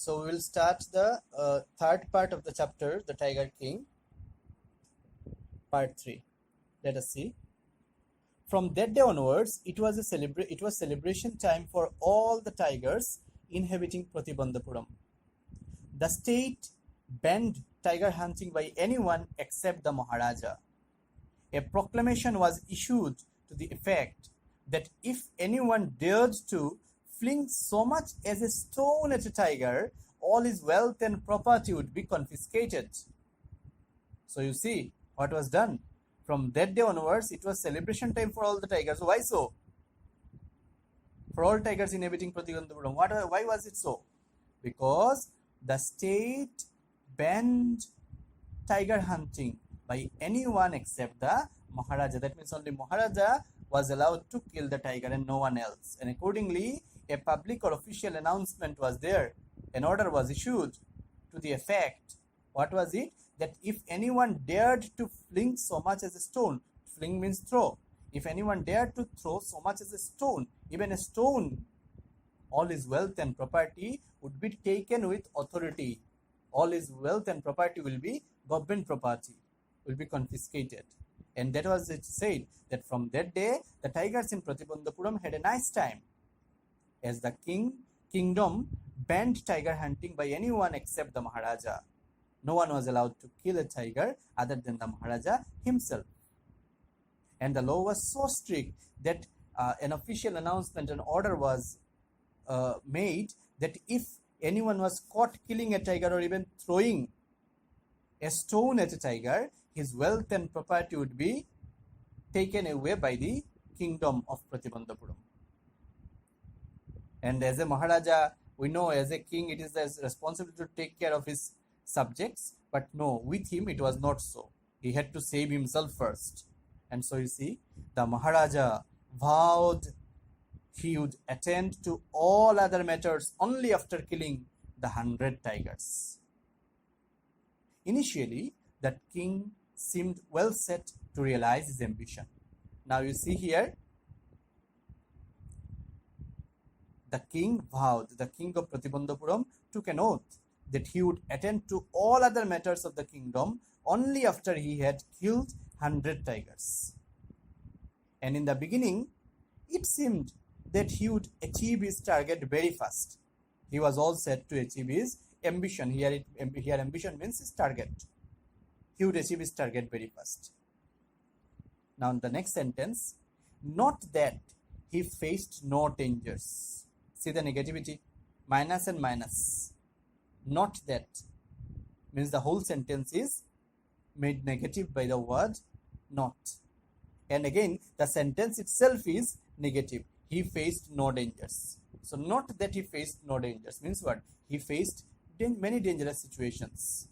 So we will start the third part of the chapter, the Tiger King, part 3. Let us see. From that day onwards, it was celebration time for all the tigers inhabiting Pratibandhapuram. The state banned tiger hunting by anyone except the Maharaja. A proclamation was issued to the effect that if anyone dared to fling so much as a stone at a tiger, all his wealth and property would be confiscated. So you see what was done. From that day onwards, it was celebration time for all the tigers. Why so? For all tigers inhabiting Pratibandhapuram. Why was it so? Because the state banned tiger hunting by anyone except the Maharaja. That means only Maharaja was allowed to kill the tiger and no one else. And accordingly, a public or official announcement was there. An order was issued to the effect. What was it? That if anyone dared to fling so much as a stone, fling means throw. If anyone dared to throw so much as a stone, even a stone, all his wealth and property would be taken with authority. All his wealth and property will be government property, will be confiscated. And that was it said that from that day, the tigers in Pratibandhapuram had a nice time, as the kingdom banned tiger hunting by anyone except the Maharaja. No one was allowed to kill a tiger other than the Maharaja himself. And the law was so strict that an official announcement and order was made that if anyone was caught killing a tiger or even throwing a stone at a tiger, his wealth and property would be taken away by the kingdom of Pratibandhapuram. And as a Maharaja, we know as a king, it is his responsibility to take care of his subjects. But no, with him, it was not so. He had to save himself first. And so you see, the Maharaja vowed he would attend to all other matters only after killing the 100 tigers. Initially, that king seemed well set to realize his ambition. Now you see here, the king vowed, the king of Pratibandhapuram took an oath that he would attend to all other matters of the kingdom only after he had killed 100 tigers. And in the beginning, it seemed that he would achieve his target very fast. He was all set to achieve his ambition. Here ambition means his target. He would achieve his target very fast. Now in the next sentence, not that he faced no dangers. See the negativity, minus and minus. Not that means the whole sentence is made negative by the word not. And again, the sentence itself is negative. He faced no dangers. So not that he faced no dangers means what? He faced many dangerous situations.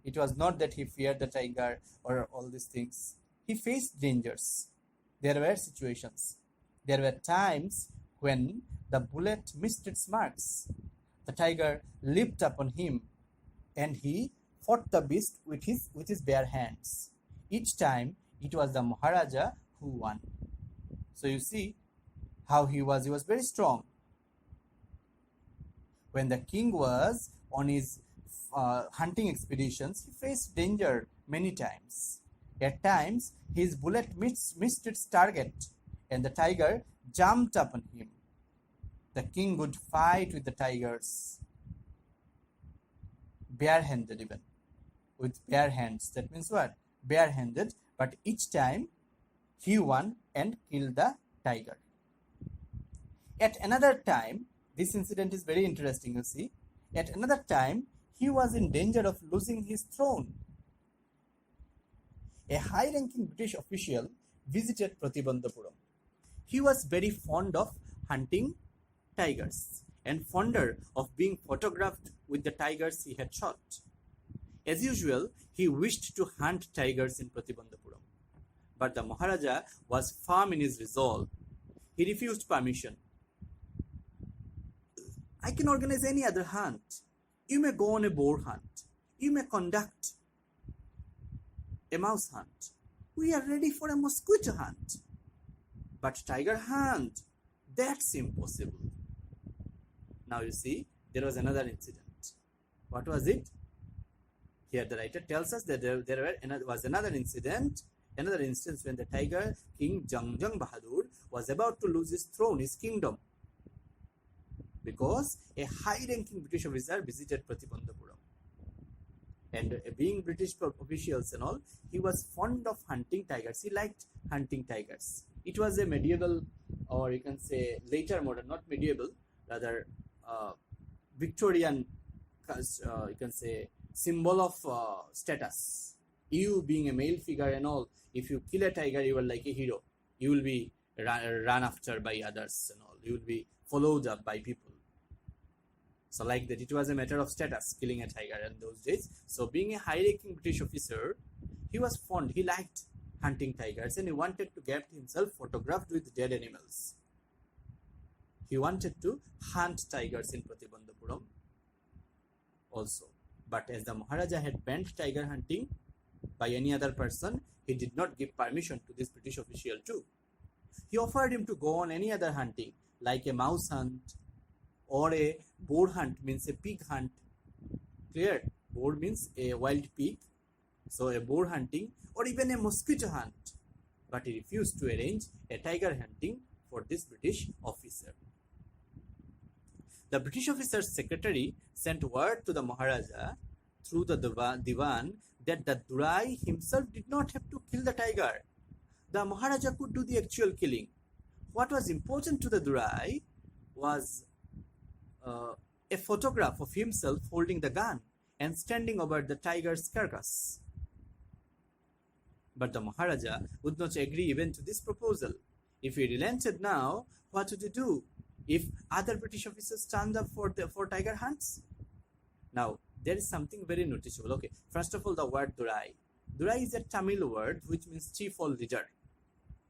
It was not that he feared the tiger or all these things. He faced dangers. There were situations. There were times when the bullet missed its marks. The tiger leaped upon him and he fought the beast with his bare hands. Each time it was the Maharaja who won. So you see how he was very strong. When the king was on his hunting expeditions, he faced danger many times. At times, his bullet missed its target and the tiger jumped upon him. The king would fight with the tigers, barehanded even, with bare hands. That means what? Barehanded, but each time he won and killed the tiger. At another time, this incident is very interesting, you see. At another time, he was in danger of losing his throne. A high-ranking British official visited Pratibandhapuram. He was very fond of hunting tigers and fonder of being photographed with the tigers he had shot. As usual, he wished to hunt tigers in Pratibandhapuram. But the Maharaja was firm in his resolve. He refused permission. I can organize any other hunt. You may go on a boar hunt. You may conduct a mouse hunt. We are ready for a mosquito hunt. But tiger hunt, that's impossible. Now you see, there was another incident. What was it? Here the writer tells us that there was another incident, another instance when the tiger king Jangjang Bahadur was about to lose his throne, his kingdom, because a high-ranking British officer visited Pratibandhapuram. And being British officials and all, he was fond of hunting tigers. He liked hunting tigers. It was a medieval, or you can say later modern, not medieval, rather Victorian, you can say, symbol of status. You being a male figure and all, if you kill a tiger, you are like a hero. You will be run after by others and all. You will be followed up by people. So like that, it was a matter of status, killing a tiger in those days. So being a high-ranking British officer, he was fond, he liked hunting tigers, and he wanted to get himself photographed with dead animals. He wanted to hunt tigers in Pratibandhapuram also. But as the Maharaja had banned tiger hunting by any other person, he did not give permission to this British official too. He offered him to go on any other hunting, like a mouse hunt, or a boar hunt, means a pig hunt. Clear? Boar means a wild pig. So a boar hunting, or even a mosquito hunt. But he refused to arrange a tiger hunting for this British officer. The British officer's secretary sent word to the Maharaja through the Diwan that the Durai himself did not have to kill the tiger. The Maharaja could do the actual killing. What was important to the Durai was a photograph of himself holding the gun and standing over the tiger's carcass. But the Maharaja would not agree even to this proposal. If he relented now, what would he do if other British officers turned up for tiger hunts? Now, there is something very noticeable. Okay, first of all, the word Durai. Durai is a Tamil word which means chief or leader.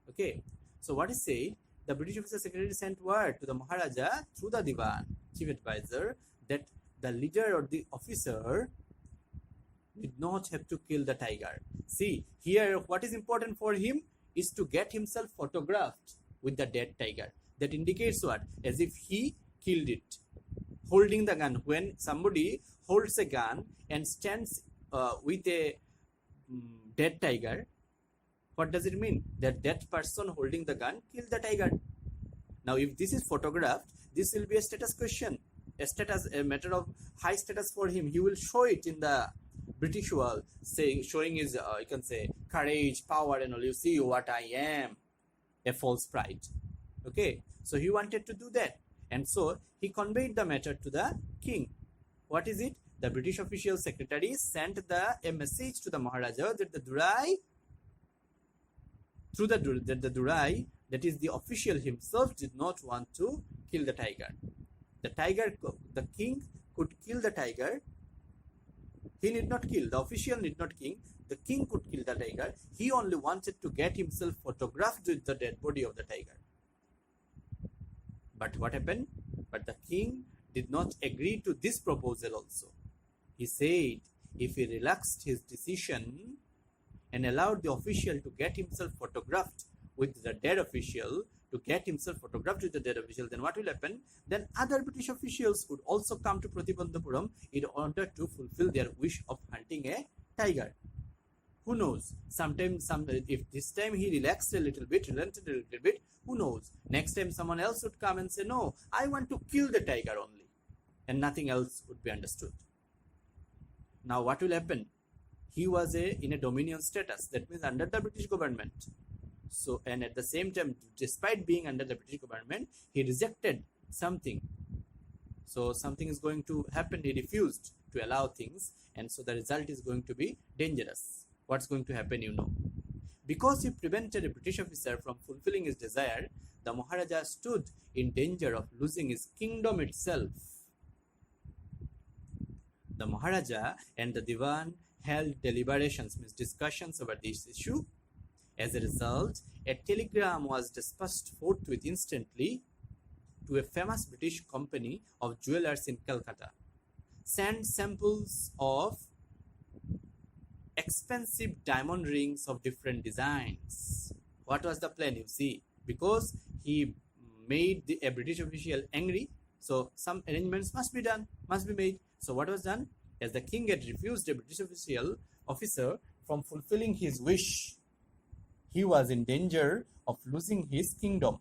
Okay, so what is said? The British officer secretary sent word to the Maharaja through the Diwan, chief advisor, that the leader or the officer did not have to kill the tiger. See, here what is important for him is to get himself photographed with the dead tiger. That indicates what? As if he killed it. Holding the gun. When somebody holds a gun and stands with a dead tiger, what does it mean? That person holding the gun killed the tiger. Now, if this is photographed, this will be a status question, a matter of high status for him. He will show it in the British world, showing his, you can say, courage, power, and all. You see what I am, a false pride. Okay, so he wanted to do that, and so he conveyed the matter to the king. What is it? The British official secretary sent a message to the Maharaja that the Durai, Durai, that is the official himself, did not want to kill the tiger. The king could kill the tiger. He need not kill. The official need not kill. The king could kill the tiger. He only wanted to get himself photographed with the dead body of the tiger. But what happened? But the king did not agree to this proposal also. He said if he relaxed his decision and allowed the official to get himself photographed with the dead official, then what will happen? Then other British officials would also come to Pratibandhapuram in order to fulfill their wish of hunting a tiger. Who knows? If this time he relented a little bit, who knows? Next time someone else would come and say, no, I want to kill the tiger only. And nothing else would be understood. Now what will happen? He was in a dominion status. That means under the British government. So, and at the same time, despite being under the British government, he rejected something. So something is going to happen. He refused to allow things, and so the result is going to be dangerous. What's going to happen, you know? Because he prevented a British officer from fulfilling his desire, the Maharaja stood in danger of losing his kingdom itself. The Maharaja and the Diwan held deliberations, discussions over this issue. As a result, a telegram was dispatched forthwith instantly to a famous British company of jewelers in Calcutta. Send samples of expensive diamond rings of different designs. What was the plan? You see, because he made a British official angry, So some arrangements must be done, must be made. So what was done? As the king had refused a British officer from fulfilling his wish, he was in danger of losing his kingdom.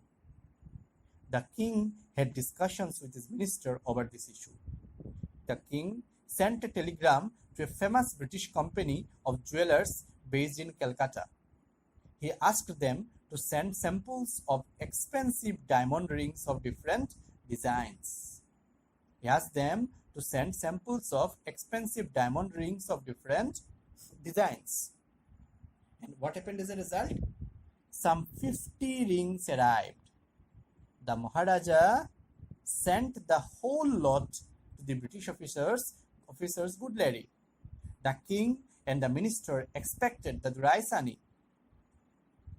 The king had discussions with his minister over this issue. The king sent a telegram to a famous British company of jewelers based in Calcutta. He asked them to send samples of expensive diamond rings of different designs. He asked them to send samples of expensive diamond rings of different designs. And what happened as a result? Some 50 rings arrived. The Maharaja sent the whole lot to the British officers goodly. The king and the minister expected the Duraisani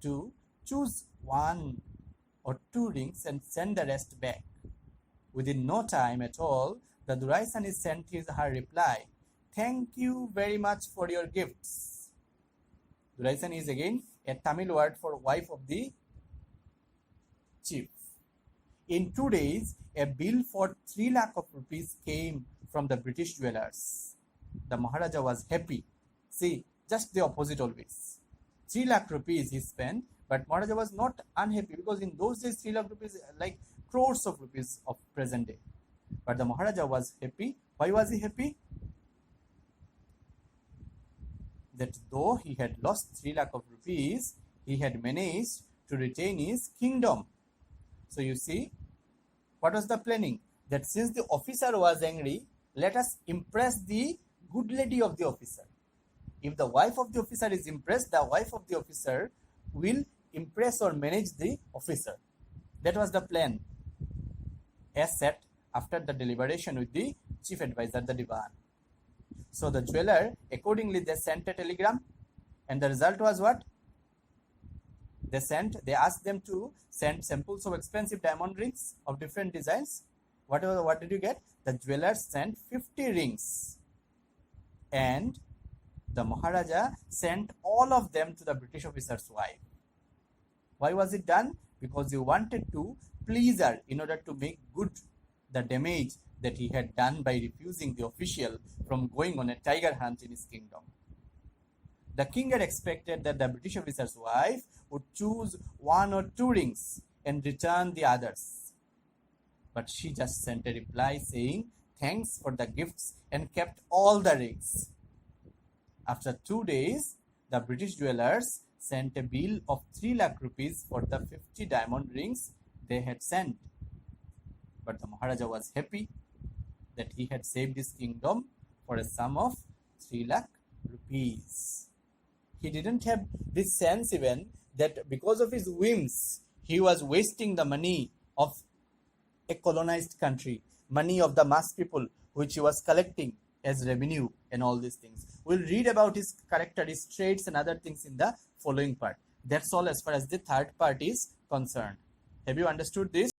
to choose 1 or 2 rings and send the rest back. Within no time at all, the Duraisani sent her reply, "Thank you very much for your gifts." Duraisani is again a Tamil word for wife of the chief. In 2 days, a bill for 3 lakh of rupees came from the British jewelers. The Maharaja was happy. See, just the opposite always. 3 lakh rupees he spent, but Maharaja was not unhappy because in those days 3 lakh rupees like crores of rupees of present day. But the Maharaja was happy. Why was he happy? That though he had lost 3 lakh of rupees, he had managed to retain his kingdom. So you see, what was the planning? That since the officer was angry, let us impress the good lady of the officer. If the wife of the officer is impressed, the wife of the officer will impress or manage the officer. That was the plan, as set after the deliberation with the chief advisor, the Divan. So the jeweler, accordingly, they sent a telegram, and the result was what? They asked them to send samples of expensive diamond rings of different designs. What did you get? The jeweler sent 50 rings, and the Maharaja sent all of them to the British officer's wife. Why was it done? Because he wanted to please her in order to make good the damage that he had done by refusing the official from going on a tiger hunt in his kingdom. The king had expected that the British officer's wife would choose 1 or 2 rings and return the others. But she just sent a reply saying, "Thanks for the gifts," and kept all the rings. After 2 days, the British jewelers sent a bill of 3 lakh rupees for the 50 diamond rings they had sent. But the Maharaja was happy that he had saved his kingdom for a sum of 3 lakh rupees. He didn't have this sense even that because of his whims, he was wasting the money of a colonized country, money of the mass people, which he was collecting as revenue and all these things. We'll read about his character, his traits and other things in the following part. That's all as far as the third part is concerned. Have you understood this?